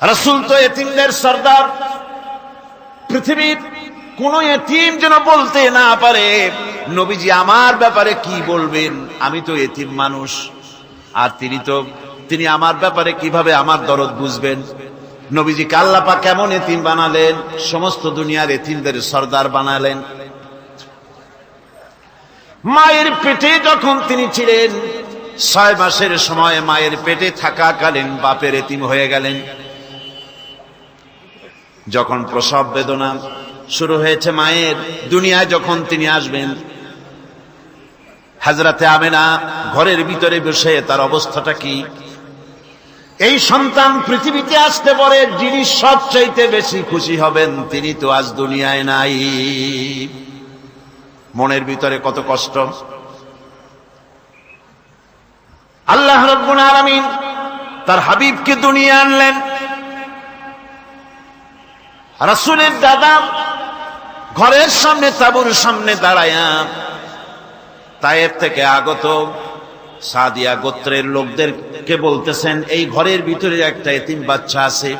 রাসূল তো এতিমদের সর্দার। পৃথিবীর কোন এতিম যেন বলতে না পারে নবীজি আমার ব্যাপারে কি বলবেন, আমি তো এতিম মানুষ, আর তিনি আমার ব্যাপারে কিভাবে আমার দরদ বুঝবেন। নবীজিকে আল্লাহ পাক কেমন এতিম বানালেন, সমস্ত দুনিয়ার এতিমদের সর্দার বানালেন। মায়ের পেটে যখন তিনি ছিলেন 6 মাসের সময় মায়ের পেটে থাকাকালীন বাপের এতিম হয়ে গেলেন। যখন প্রসব বেদনা শুরু হয়েছে মায়ের, দুনিয়ায় যখন তিনি আসবেন, হযরতে আমেনা ঘরের ভিতরে বসে তার অবস্থাটা কি, এই সন্তান পৃথিবীতে আসতে পরে যিনি সবচাইতে বেশি খুশি হবেন তিনি তো আজ দুনিয়ায় নাই। মনের ভিতরে কত কষ্ট। আল্লাহ রাব্বুল আলামিন তার হাবিবকে দুনিয়া আনলেন। রাসূলের দাদা ঘরের সামনে তাঁবুর সামনে দাঁড়ায়া তায়েফ থেকে আগত সাদিয়া গোত্রের লোকদেরকে বলতেছেন, এই ঘরের ভিতরে একটা এতিম বাচ্চা আছে,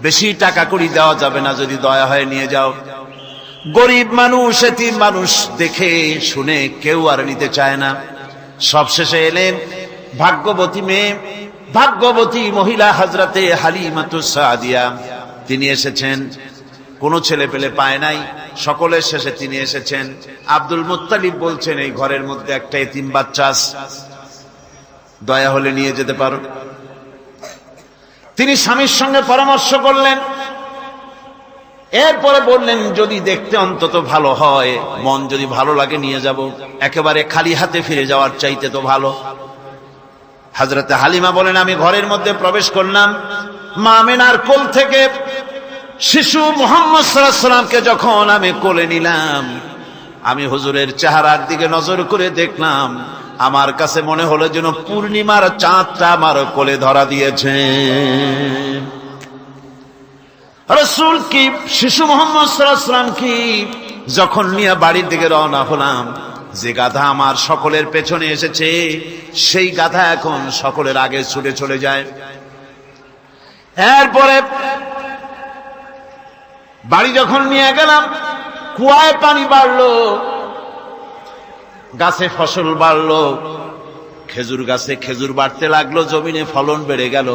বেশি টাকা কড়ি দেওয়া যাবে না, যদি দয়া হয় নিয়ে যাও। গরিব মানুষ, এতিম মানুষ দেখে শুনে কেউ আর নিতে চায় না। সবশেষে এলেন ভাগ্যবতী মেয়ে, ভাগ্যবতী মহিলা হযরতে হালিমাতুস সাদিয়া। তিনি এসেছেন, কোন ছেলে পেলে পায় নাই, সকলের শেষে তিনি এসেছেন। আব্দুল মুত্তালিব বলছেন, এই ঘরের মধ্যে একটা এতিম বাচ্চা আছে, দয়া হলে নিয়ে যেতে পারো। তিনি স্বামীর সঙ্গে পরামর্শ করলেন, এরপরে বললেন, যদি দেখতে অন্তত ভালো হয়, মন যদি ভালো লাগে নিয়ে যাব, একেবারে খালি হাতে ফিরে যাওয়ার চাইতে তো ভালো। হযরতে হালিমা বলেন, আমি ঘরের মধ্যে প্রবেশ করলাম, মা আমেনার কোল থেকে শিশু মুহাম্মদ সাল্লাল্লাহু আলাইহি ওয়াসাল্লামকে যখন আমি কোলে নিলাম, আমি হুজুরের চেহারার দিকে নজর করে দেখলাম, আমার কাছে মনে হলো যেন পূর্ণিমার চাঁদটা আমার কোলে ধরা দিয়েছে। রাসূল কি শিশু মুহাম্মদ সাল্লাল্লাহু আলাইহি ওয়াসাল্লাম কি যখন নিয়ে বাড়ির দিকে রওনা হলাম, যে গাধা আমার সকলের পেছনে এসেছে সেই গাধা এখন সকলের আগে ছুটে চলে যায়। এরপরে বাড়ি যখন নিয়ে গেলাম, কুয়ায় পানি বাড়লো, গাছে ফসল বাড়লো, খেজুর গাছে খেজুর বাড়তে লাগলো, জমিনে ফলন বেড়ে গেল।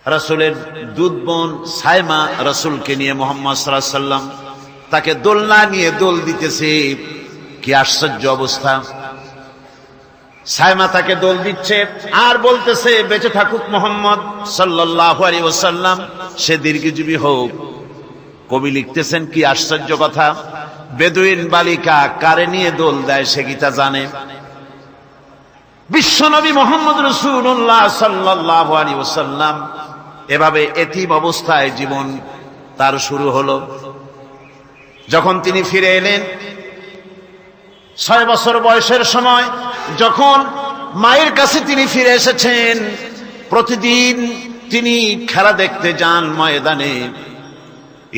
রাসূলের দুধ বোন সাইমা রাসূলকে নিয়ে মুহাম্মদ সাল্লাল্লাহু আলাইহি ওয়াসাল্লাম তাকে দোলনা নিয়ে দোল দিতেছে। কি আশ্চর্য অবস্থা! সাইমা তাকে দোল দিচ্ছে আর বলতেছে, বেঁচে থাকুক মুহাম্মদ সাল্লাল্লাহু আলাইহি ওয়াসাল্লাম, সে দীর্ঘজীবী হোক। কবি লিখতেছেন, কি আশ্চর্য কথা, বেদুইন বালিকা কারে নিয়ে দোল দেয় সে কি তা জানে? বিশ্বনবী মুহাম্মদ রাসূলুল্লাহ সাল্লাল্লাহু আলাইহি ওয়াসাল্লাম এভাবে এতিম অবস্থায় জীবন তার শুরু হলো। যখন তিনি ফিরে এলেন 6 বছর বয়সের সময়, যখন মায়ের কাছে তিনি ফিরে এসেছেন, প্রতিদিন তিনি খেলা দেখতে যান ময়দানে।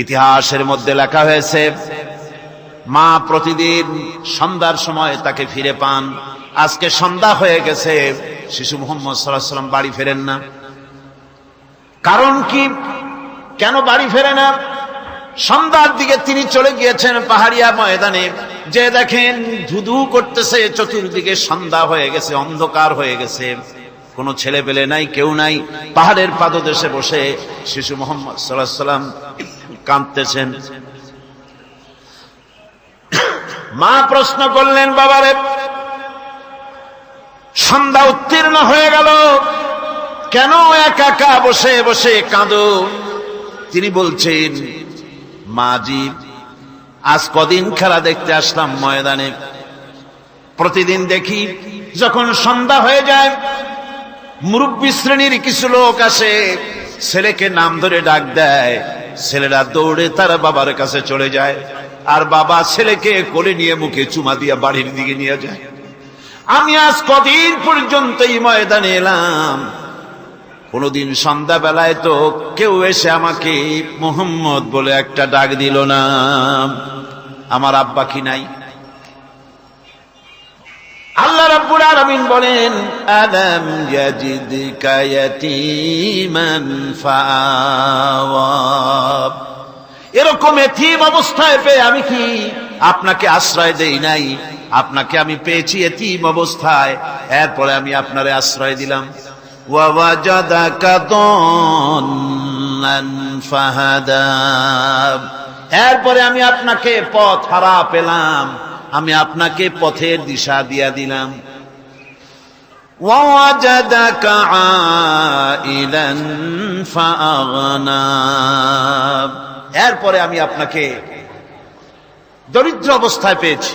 ইতিহাসের মধ্যে লেখা হয়েছে, মা প্রতিদিন সন্ধ্যার সময় তাকে ফিরে পান। আজকে সন্ধ্যা হয়ে গেছে, শিশু মুহাম্মদ সাল্লাল্লাহু আলাইহি ওয়াসাল্লাম বাড়ি ফেরেন না। কারণ কি, কেন বাড়ি ফেরে না? সন্ধ্যার দিকে তিনি চলে গিয়েছেন পাহাড়িয়া ময়দানে, যে দেখেন ধুধু করতেছে, চতুর্দিকে সন্ধ্যা হয়ে গেছে, অন্ধকার হয়ে গেছে, কোনো ছেলে পেলে নাই, কেউ নাই। পাহাড়ের পাদদেশে বসে শিশু মুহাম্মদ সাল্লাল্লাহু আলাইহি ওয়াসাল্লাম কাঁদতেছেন। মা প্রশ্ন করলেন, বাবারে, সন্ধ্যা উত্তীর্ণ হয়ে গেল, কেন একা একা বসে বসে কাঁদো? তিনি বলছেন, মাজি, আজ কদিন খেলা দেখতে আসলাম ময়দানে, প্রতিদিন দেখি যখন সন্ধ্যা হয়ে যায় মুরব্বী শ্রেণীর কিছু লোক আসে, ছেলেকে নাম ধরে ডাক দেয়, ছেলেরা দৌড়ে তার বাবার কাছে চলে যায়, আর বাবা ছেলেকে কোলে নিয়ে মুখে চুমা দিয়ে বাড়ির দিকে নিয়ে যায়। আমি আজ কদিন পর্যন্ত এই ময়দানে এলাম, কোনদিন সন্ধ্যা বেলায় তো কেউ এসে আমাকে মুহাম্মদ বলে একটা ডাক দিল না। আমার আব্বা কি নাই? আল্লাহ রাব্বুল আলামিন বলেন, আলাম ইয়াজিদকা ইয়াতীমান ফাআওয়া, এরকম এতিম অবস্থায় পেয়ে আমি কি আপনাকে আশ্রয় দেই নাই? আপনাকে আমি পেয়েছি এতিম অবস্থায়, এরপরে আমি আপনারে আশ্রয় দিলাম। ওয়া ওয়াজাদাকা দাল্লান ফাহাদা, এরপরে আমি আপনাকে পথ হারা পেলাম, আমি আপনাকে পথের দিশা দিয়া দিলাম। ওয়া ওয়াজাদাকা আইলান ফাআগনা, এরপরে আমি আপনাকে দরিদ্র অবস্থায় পেয়েছি,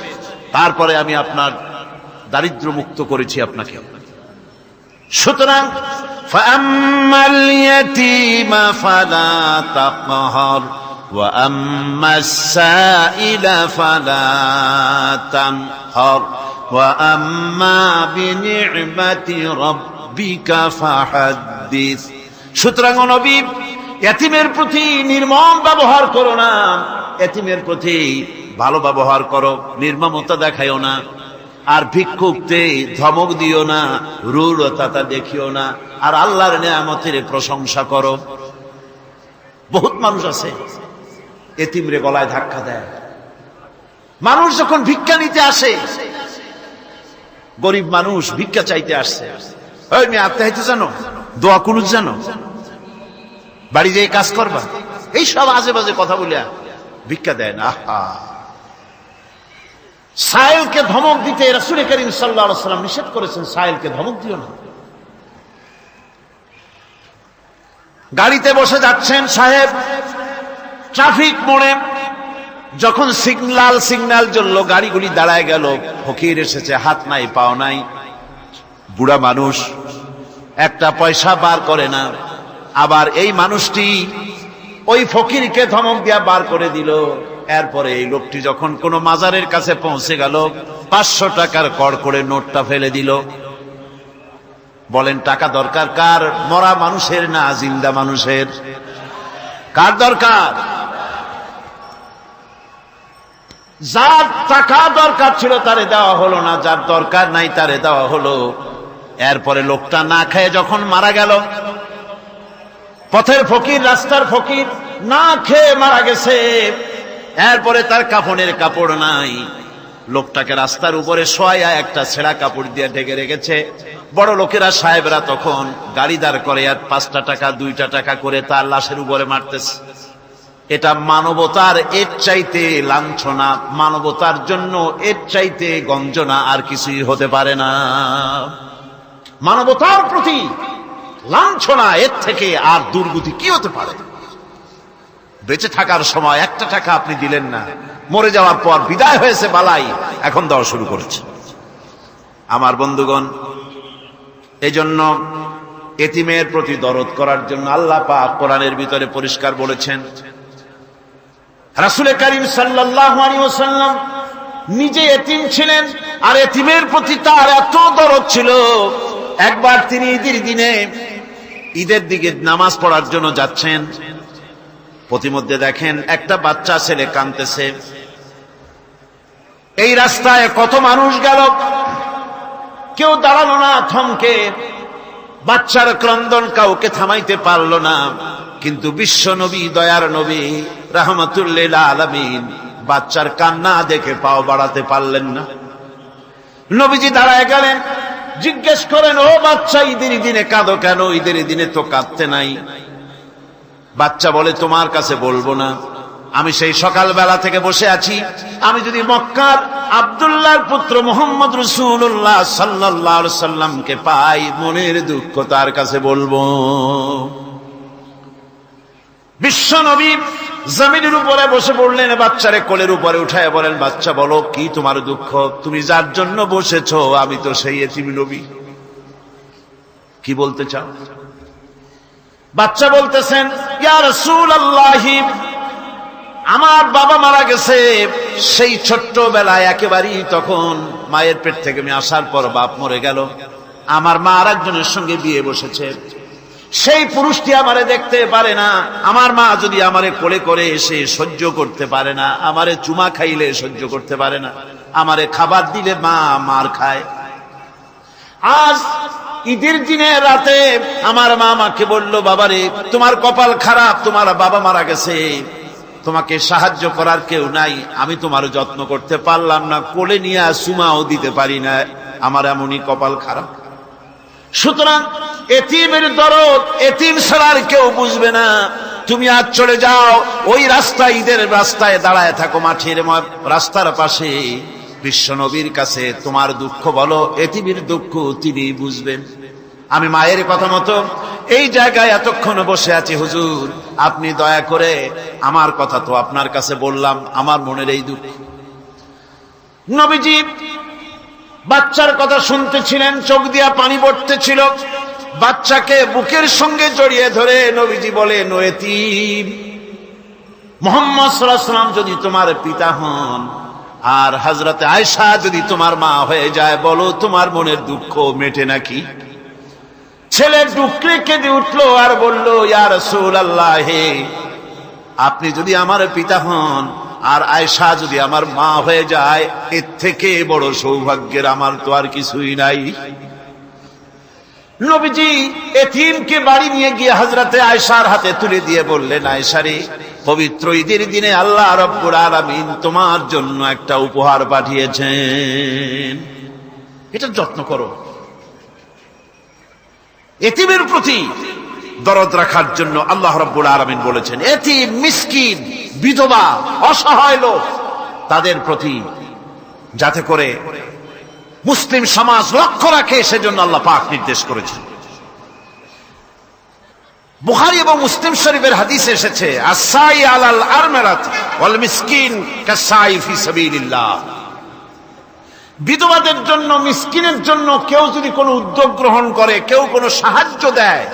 তারপরে আমি আপনার দারিদ্র মুক্ত করেছি আপনাকে। সুতরাং ফাআম্মাল ইয়াতীমা ফালা তাকহার ওয়া আম্মাস সাইলা ফালা তানহার ওয়া আম্মা বিনি'মাতি রাব্বিকা ফাহাদ্দিস। সুতরাং নবী, এতিমের প্রতি নির্মম ব্যবহার করো না, এতিমের প্রতি ভালো ব্যবহার করো, নির্মমতা দেখাইও না। আর ভিক্ষুককে ধমক দিও না, রূঢ়তা দেখিও না, আর আল্লাহর নিয়ামতের প্রশংসা করো। বহুত মানুষ আছে এতিমরে গলায় ধাক্কা দেয়। মানুষ যখন ভিক্ষা নিতে আসে, গরিব মানুষ ভিক্ষা চাইতে আসছে, ওই মেয়ে আত্মা হইতে জানো, দোয়া কুনুত জানো, বাড়ি যেয়ে কাজ করবা, এই সব আজে বাজে কথা বলিয়া ভিক্ষা দেয় না। সাইলকে ধমক দিতে রাসূল করিম সাল্লাল্লাহু আলাইহি ওয়াসাল্লাম নিষেধ করেছেন, সাইলকে ধমক দিও না। গাড়িতে বসে যাচ্ছেন সাহেব, ট্রাফিক মোড়ে যখন সিগন্যাল জ্বলল, গাড়িগুলি দাঁড়ায় গেল, ফকির এসেছে, হাত নাই পাও নাই, বুড়া মানুষ, একটা পয়সা বার করে না। আবার এই মানুষটি ওই ফকিরকে ধমক দিয়া বার করে দিল। এরপরে এই লোকটি যখন কোন মাজারের কাছে পৌঁছে গেল, 500 টাকার কড়কড়ে নোটটা ফেলে দিল। বলেন টাকা দরকার কার? মরা মানুষের না জিন্দা মানুষের? কার দরকার? যার টাকা দরকার ছিল তারে দেওয়া হলো না, যার দরকার নাই তারে দেওয়া হলো। এরপরে লোকটা না খেয়ে যখন মারা গেল, পথের ফকির, রাস্তার ফকির, না খেয়ে মারা গেছে। এরপরে তার কাফনের কাপড় নাই, লোকটাকে রাস্তার উপরে শোয়া একটা ছেঁড়া কাপড় দিয়ে ঢেকে রেখেছে। বড় লোকেরা, সাহেবরা তখন গাড়ি দাঁড় করে আর 5টা টাকা 2টা টাকা করে তার লাশের উপরে মারতেছে। এটা মানবতার এর চাইতে লাঞ্ছনা, মানবতার জন্য এর চাইতে গঞ্জনা আর কিছুই হতে পারে না। মানবতার প্রতি লাঞ্ছনা, এর থেকে আর দুর্গতি কি হতে পারে? বেঁচে থাকার সময় 1টা টাকা আপনি দিলেন না, মরে যাওয়ার পর বিদায় হয়েছে বালাই, এখন দেওয়া শুরু করেছে। আমার বন্ধুগণ, এই জন্য এতিমের প্রতি দরদ করার জন্য আল্লাহ পাক কোরআনের ভিতরে পরিষ্কার বলেছেন। রাসূল করিম সাল্লাল্লাহু আলাইহি ওয়াসাল্লাম নিজে এতিম ছিলেন, আর এতিমের প্রতি তার এত দরদ ছিল, একবার তিনি ঈদের দিকে নামাজ পড়ার জন্য যাচ্ছেন। প্রতিমধ্যে দেখেন একটা বাচ্চা ছেলে কাঁদতেছে। এই রাস্তায় কত মানুষ গেল, কেউ দাঁড়ালো না থমকে, বাচ্চার ক্রন্দন কাউকে থামাইতে পারল না। কিন্তু বিশ্ব নবী, দয়ার নবী রাহমাতুল লিল আলামিন বাচ্চার কান্না দেখে পাও বাড়াতে পারলেন না। নবীজি দাঁড়ায় গেলেন, জিজ্ঞেস করেন, ও বাচ্চা, ঈদের দিনে কাঁদো কেন? ঈদের দিনে তো কাঁদতে নাই। বাচ্চা বলে, তোমার কাছে বলবো না, আমি সেই সকালবেলা থেকে বসে আছি, আমি যদি মক্কার আব্দুল্লাহর পুত্র মুহাম্মদ রাসূলুল্লাহ সাল্লাল্লাহু আলাইহি সাল্লামকে পাই, মনের দুঃখ তার কাছে বলবো। বিশ্ব নবী জমিনের উপরে বসে পড়লেন, বাচ্চারে কোলের উপরে উঠায় বলেন, বাচ্চা বলো কি তোমার দুঃখ? তুমি যার জন্য বসেছো আমি তো সেই এতিম নবী, কি বলতে চাও? বাচ্চা বলতেছেন, ইয়া রাসূলুল্লাহ, আমার বাবা মারা গেছে, সেই ছোট্টবেলায় একেবারেই তখন মায়ের পেট থেকে আমি আসার পর বাপ মরে গেল, আমার মা আর একজনের সঙ্গে বিয়ে বসেছে, সেই পুরুষটি আমারে দেখতে পারে না, আমার মা যদি আমারে কোলে করে এসে সহ্য করতে পারে না, আমারে চুমা খাইলে সহ্য করতে পারে না, আমারে খাবার দিলে মা মার খায়, আজ ঈদের দিনে রাতে আমার মা আমাকে বলল, বাবারে তোমার কপাল খারাপ, তোমার বাবা মারা গেছে, তোমাকে সাহায্য করার কেউ নাই, আমি তোমার যত্ন করতে পারলাম না, কোলে নিয়ে সুমাও দিতে পারি না, আমার এমনই কপাল খারাপ। সুতরাং এতিমের দরদ এতিম ছাড়ার কেউ বুঝবে না। তুমি আজ চলে যাও, ওই রাস্তায়, ঈদের রাস্তায় দাঁড়ায় থাকো, মাঠের রাস্তার পাশে, বিশ্ব নবীর কাছে তোমার দুঃখ বলো, এতিমের দুঃখ তিনি বুঝবেন। আমি মায়ের কথা মতো এই জায়গায় এতক্ষণ বসে আছি, হুজুর আপনি দয়া করে, আমার কথা তো আপনার কাছে বললাম, আমার মনের এই দুঃখ। নবীজি বাচ্চার কথা শুনতেছিলেন, চোখ দিয়া পানি পড়তেছিল, বাচ্চাকে বুকের সঙ্গে জড়িয়ে ধরে নবীজি বলেন, ও এতিম, মুহাম্মদ সাল্লাল্লাহু আলাইহি ওয়াসাল্লাম যদি তোমার পিতা হন আর হযরতে আয়েশা যদি তোমার মা হয়ে যায়, বলো তোমার মনের দুঃখ মেটে নাকি? ছেলে ডুকরে কেঁদে উঠলো আর বলল, ইয়া রাসূলুল্লাহ, হে আপনি যদি আমার পিতা হন আর আয়েশা যদি আমার মা হয়ে যায়, এর থেকে বড় সৌভাগ্যের আমার তো আর কিছুই নাই। নবীজি এতিমকে বাড়ি নিয়ে গিয়ে হযরতে আয়েশার হাতে তুলে দিয়ে বললেন, আয়েশা রে, পবিত্র ঈদের দিনে আল্লাহ রাব্বুল আলামিন তোমার জন্য একটা উপহার পাঠিয়েছেন, এটা যত্ন করো। এতিমের প্রতি দরদ রাখার জন্য আল্লাহ রাব্বুল আলামিন বলেছেন, এতিম, মিসকিন, বিধবা, অসহায় লোক, তাদের প্রতি যাতে করে মুসলিম সমাজ লক্ষ্য রাখে, সেজন্য আল্লাহ পাক নির্দেশ করেছেন। বুখারী এবং মুসলিম শরীফের হাদিসে এসেছে, আস-সাই আলাল আরমালাত ওয়াল মিসকিন কাস-সাই ফি সাবিলিল্লাহ। বিধবাদের জন্য, মিসকিনের জন্য কেউ যদি কোনো উদ্যোগ গ্রহণ করে, কেউ কোনো সাহায্য দেয়,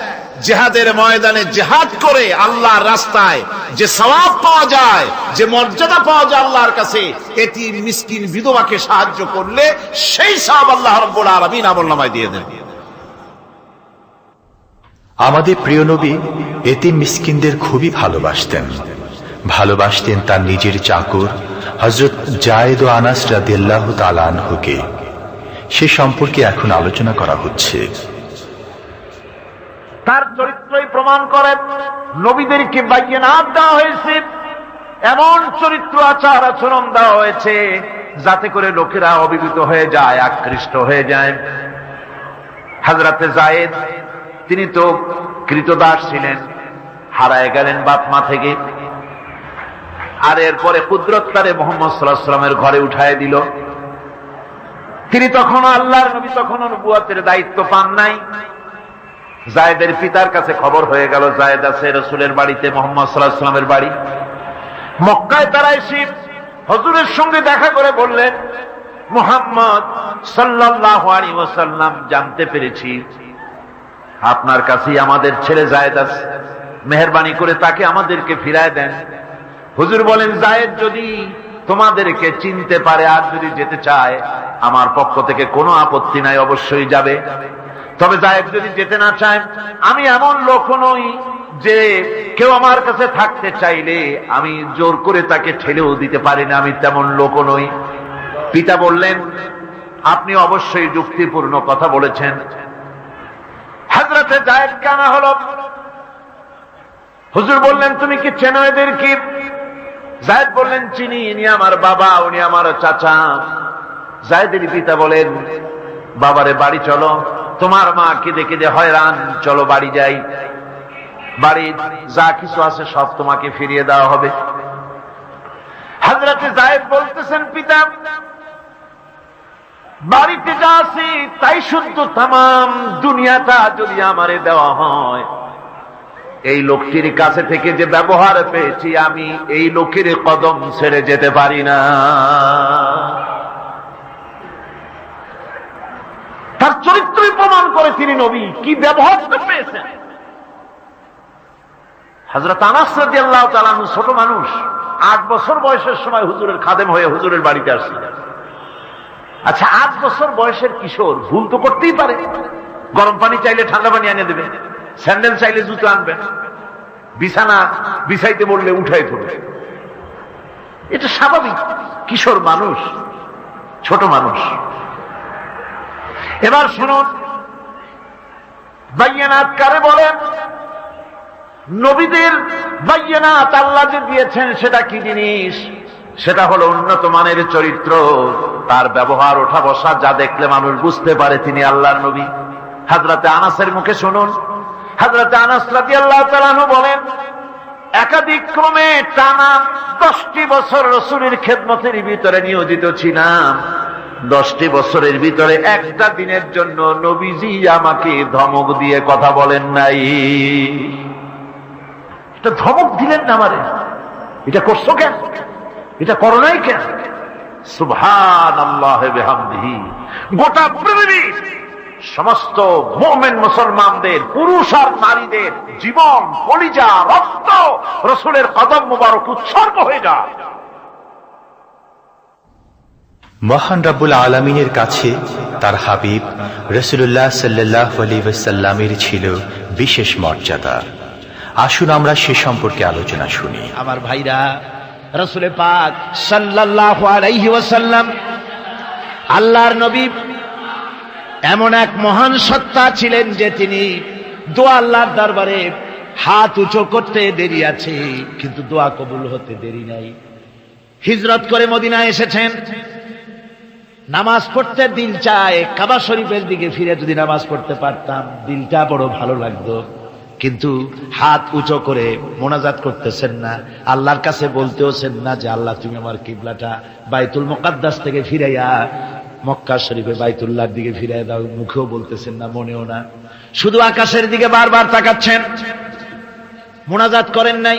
জিহাদের ময়দানে জিহাদ করে আল্লাহর রাস্তায় যে সওয়াব পাওয়া যায়, যে মর্যাদা পাওয়া যায় আল্লাহর কাছে, এতিম, মিসকিন, বিধবাকে সাহায্য করলে সেই সওয়াব আল্লাহ রাব্বুল আলামিন আমলনামায় দিয়ে দেন। আমাদের প্রিয় নবী এতিম মিসকিনদের খুবই ভালোবাসতেন তার নিজের চাকর হযরত যায়েদ ও আনাস রাদিয়াল্লাহু তাআলা আনহুকে। সে সম্পর্কে এখন আলোচনা করা হচ্ছে। তার চরিত্রই প্রমাণ করে, নবীদেরকে বাইয়ানাত দেওয়া হয়েছে, এমন চরিত্র আচার আচরণ দেওয়া হয়েছে যাতে করে লোকেরা অভিভূত হয়ে যায়, আকৃষ্ট হয়ে যায়। হযরতে যায়েদ, তিনি তো কৃতদাস ছিলেন, হারায় গেলেন বাপ মা থেকে, আর এরপরে কুদরত তারে মুহাম্মদ সাল্লাল্লাহু আলাইহি ওয়াসাল্লামের ঘরে উঠায় দিল। তিনি তখনও আল্লাহর নবী, তখনও নবুয়তের দায়িত্ব পান নাই। যায়েদের পিতার কাছে খবর হয়ে গেল, যায়েদ আছে রাসূলের বাড়িতে, মুহাম্মদ সাল্লাল্লাহু আলাইহি ওয়াসাল্লামের বাড়ি মক্কায়। তারা এসে হুজুরের সঙ্গে দেখা করে বললেন, মুহাম্মদ সাল্লাল্লাহু আলাইহি ওয়াসাল্লাম, জানতে পেরেছি আপনার কাছেই আমাদের ছেলে যায়েদ আছে, মেহেরবানি করে তাকে আমাদেরকে ফিরায় দেন। হুজুর বলেন, যায়েদ যদি তোমাদেরকে চিনতে পারে আর যদি যেতে চায়, আমার পক্ষ থেকে কোনো আপত্তি নাই, অবশ্যই যাবে। তবে যায়েদ যদি যেতে না চায়, আমি এমন লোক নই যে কেউ আমার কাছে থাকতে চাইলে আমি জোর করে তাকে ঠেলেও দিতে পারি না, আমি তেমন লোক নই। পিতা বললেন, আপনি অবশ্যই যুক্তিপূর্ণ কথা বলেছেন। হযরতে যায়েদ কানা হলো। হুজুর বললেন, তুমি কি চেনো এদের? কি? যায়েদ বললেন, চিনি, ইনি আমার বাবা, উনি আমার চাচা। যায়েদের পিতা বলেন, বাবারে বাড়ি চলো, তোমার মা কেঁদে কেঁদে হয়রান, চলো বাড়ি যাই, বাড়ির যা কিছু আছে সব তোমাকে ফিরিয়ে দেওয়া হবে। হযরতে যায়েদ বলতেছেন, পিতা বাড়িতে যা আছে তাই শুদ্ধ, তামাম দুনিয়াটা যদি আমারে দেওয়া হয়, এই লোকটির কাছে থেকে যে ব্যবহার পেয়েছি, আমি এই লোকের কদম ছেড়ে যেতে পারি না। তার চরিত্রই প্রমাণ করে তিনি নবী, কি ব্যবহার পেয়েছেন। হযরত আনাস রাদিয়াল্লাহু তাআলা আনহু ছোট মানুষ, 8 বছর বয়সের সময় হুজুরের খাদেম হয়ে হুজুরের বাড়িতে আসছিলেন। আচ্ছা, 8 বছর বয়সের কিশোর ভুল তো করতেই পারে, গরম পানি চাইলে ঠান্ডা পানি এনে দেবে, স্যান্ডেল চাইলে জুতো আনবে, বিছানা বিছাইতে বললে উঠাই ধরবে, এটা স্বাভাবিক। কিশোর মানুষ, ছোট মানুষ, এবার শুনুন, বাইয়ানাত কারে বলেন? নবীদের বাইয়ানাত আল্লাহ যে দিয়েছেন সেটা কি জিনিস? সেটা হলো উন্নত মানের চরিত্র, তার ব্যবহার, ওঠা বসা যা দেখলে মানুষ বুঝতে পারে তিনি আল্লাহর নবী। হযরতে আনাসের মুখে শুনুন, হযরতে আনাস রাদিয়াল্লাহু তাআলা আনহু বলেন, একাধিক ক্রমে টানা 10টি বছর রাসূলের খেদমতের ভিতরে নিয়োজিত ছিলাম। 10টি বছরের ভিতরে একটা দিনের জন্য নবীজি আমাকে ধমক দিয়ে কথা বলেন নাই। এটা ধমক দিলেন না আমারে, এটা করছো কেন, এটা করো নাই কেন? সুবহানাল্লাহ বিহামদিহি। গোটা পৃথিবীর সমস্ত মুমিন মুসলমানদের, পুরুষ আর নারীদের জীবন, কলিজা, রক্ত রাসূলের কদম মুবারক উৎসর্গ হয়ে যায়। মহান রব্বুল আলামিনের কাছে তার হাবিব রাসূলুল্লাহ সাল্লাল্লাহু আলাইহি ওয়াসাল্লামের ছিল বিশেষ মর্যাদা। আসুন আমরা সে সম্পর্কে আলোচনা শুনি। আমার ভাইরা, রাসূল পাক সাল্লাল্লাহু আলাইহি ওয়াসাল্লাম আল্লাহর নবী এমন এক মহান সত্তা ছিলেন যে তিনি দোয়া আল্লাহর দরবারে হাত উঁচু করতে দেরি আছে, কিন্তু দোয়া কবুল হতে দেরি নাই। হিজরত করে মদিনায় এসেছেন, নামাজ পড়তে দিল চায়, কাবা শরীফের দিকে ফিরে যদি নামাজ পড়তে পারতাম দিলটা বড় ভালো লাগতো, কিন্তু হাত উঁচু করে মোনাজাত করতেছেন না, আল্লাহর কাছে বলতেওছেন না যে আল্লাহ তুমি আমার কিবলাটা বাইতুল মুকাদ্দাস থেকে ফিরাইয়া মক্কা শরীফে বাইতুল্লাহর দিকে ফিরাইয়া দাও, মুখেও বলতেছেন না, মনেও না, শুধু আকাশের দিকে বারবার তাকাচ্ছেন, মোনাজাত করেন নাই।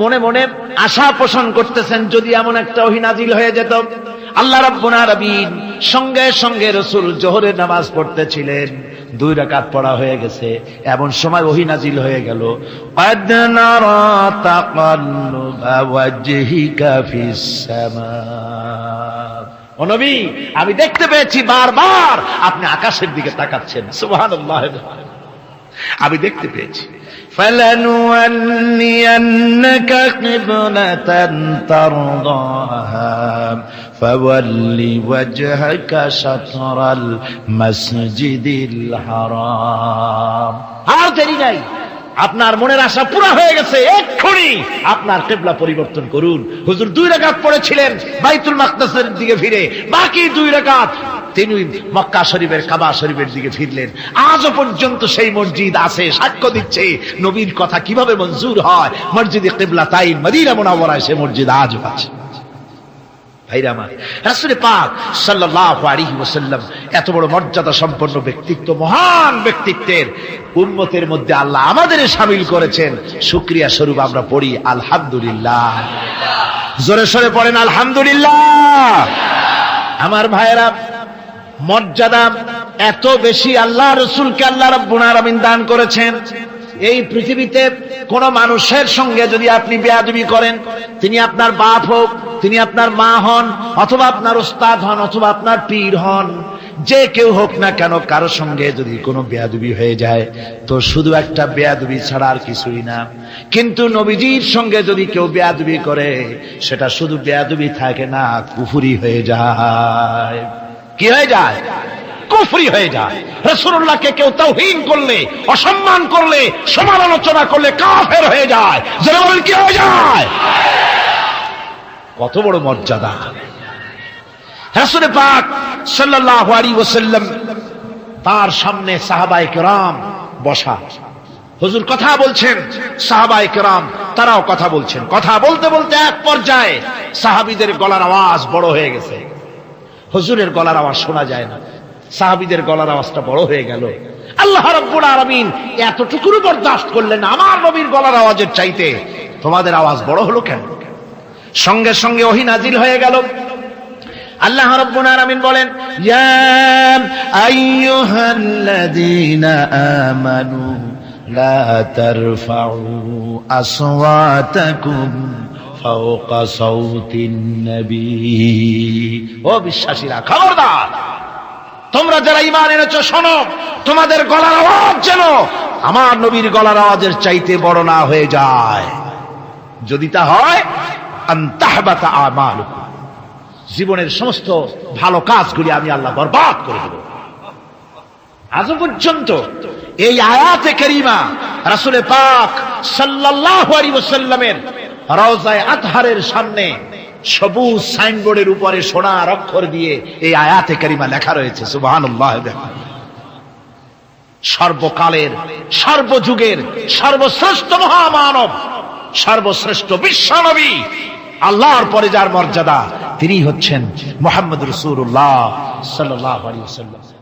মনে মনে আশা পোষণ করতেছেন যদি এমন একটা ওহী নাজিল হয়ে যেত। আল্লাহ রাব্বুল আলামিন সঙ্গে সঙ্গে রাসূল জোহরের নামাজ পড়তেছিলেন, 2 রাকাত পড়া হয়ে গেছে, এমন সময় ওহী নাজিল হয়ে গেল, ক্বাদ নারা তাকাল্লুবা ওয়াজহিকা ফিস সামা। ও নবী, আমি দেখতে পেয়েছি বারবার আপনি আকাশের দিকে তাকাচ্ছেন। সুবহানাল্লাহ, আমি দেখতে পেয়েছি। فَلَنُوَلِّيَنَّكَ قِبْلَةً تَرْضَاهَا فَوَلِّ وَجْهَكَ شَطْرَ الْمَسْجِدِ الْحَرَامِ। আর দেরি নাই, আপনার মনের আশা পুরা হয়ে গেছে, এক্ষুনি আপনার কিবলা পরিবর্তন করুন। হুজুর 2 রাকাত পড়েছিলেন বাইতুল মাকদাসের দিকে ফিরে, বাকি 2 রাকাত তিনি মক্কা শরীফের কাবা শরীফের দিকে ফিরলেন। আজও পর্যন্ত সেই মসজিদ আছে, সাক্ষ্য দিচ্ছে নবীর কথা কিভাবে মঞ্জুর হয়। মসজিদে কিবলাতাইন মদিনা মুনাওয়ারায় সে মসজিদ আজও আছে। ভাইরা আমার, রাসূল পাক সাল্লাল্লাহু আলাইহি ওয়াসাল্লাম এত বড় মর্যাদা সম্পন্ন ব্যক্তিত্ব, মহান ব্যক্তিত্বের উম্মতের মধ্যে আল্লাহ আমাদের শামিল করেছেন। শুকরিয়া স্বরূপ আমরা পড়ি আলহামদুলিল্লাহ। জোরে সরে পড়েন আলহামদুলিল্লাহ। আমার ভাইরা, মর্যাদা এত বেশি আল্লাহ রাসূলকে আল্লাহ রাব্বুল আলামিন দান করেছেন। এই পৃথিবীতে কোন মানুষের সঙ্গে যদি আপনি বেয়াদবি করেন, তিনি আপনার বাপ হোক, তিনি আপনার মা হন, অথবা আপনার উস্তাদ হন, অথবা আপনার পীর হন, যে কেউ হোক না কেন, কারো সঙ্গে যদি কোনো বেয়াদবি হয়ে যায় তো শুধু একটা বেয়াদবি ছাড়া আর কিছুই না। কিন্তু নবীজির সঙ্গে যদি কেউ বেয়াদবি করে সেটা শুধু বেয়াদবি থাকে না, কুফরি হয়ে যায়। কি হয়ে যায়? কুফরি হয়ে যায়। রাসূলুল্লাহকে কেউ তাওহীন করলে, অসম্মান করলে, সমালোচনা করলে কাফের হয়ে যায়। যারা বলেন কি হয়ে যায়? কত বড় মর্যাদা! রাসূল পাক সাল্লাল্লাহু আলাইহি ওয়াসাল্লাম, তার সামনে সাহাবায়ে কেরাম বসা, হুজুর কথা বলছেন, সাহাবায়ে কেরাম তারাও কথা বলছেন। কথা বলতে বলতে এক পর্যায়ে সাহাবীদের গলার আওয়াজ বড় হয়ে গেছে। হুজুরের গলার আওয়াজ শোনা যায় না, সাহাবীদের গলার আওয়াজটা বড় হয়ে গেল। আল্লাহ রাব্বুল আলামিন এতটুকু বরদাস্ত করলেন, আমার নবীর গলার আওয়াজের চাইতে তোমাদের আওয়াজ বড় হলো কেন? সঙ্গে সঙ্গে ওহী নাজিল হয়ে গেল। আল্লাহ রাব্বুল আলামিন বলেন, ইয়া আইয়ুহাল্লাযীনা আমানু লা তারফাউ আসওয়াতাকুম ফাওকা সাওতিন নবী। ও বিশ্বাসীরা, খবরদার, তোমরা যারা ঈমান এনেছো শোনো, তোমাদের গলার আওয়াজ যেন আমার নবীর গলার আওয়াজের চাইতে বড় না হয়ে যায়। যদি তা হয়, আনতাহবাতা আমালুকুম, জীবনের সমস্ত ভালো কাজগুলি আমি আল্লাহ বরবাদ করে দেব। আজও পর্যন্ত এই আয়াতে কারিমা রাসূল পাক সাল্লাল্লাহু আলাইহি ওয়াসাল্লামের রওজায়ে আতহারের সামনে সবুজ সাইনবোর্ডের উপরে সোনার অক্ষর দিয়ে এই আয়াতে কারিমা লেখা রয়েছে। সুবহানাল্লাহ। সর্বকালের, সর্বযুগের সর্বশ্রেষ্ঠ মহামানব, সর্বশ্রেষ্ঠ বিশ্বনবী, আল্লাহর পরে যার মর্যাদা, তিনি হচ্ছেন মুহাম্মদ রাসূলুল্লাহ সাল্লাল্লাহু আলাইহি ওয়াসাল্লাম।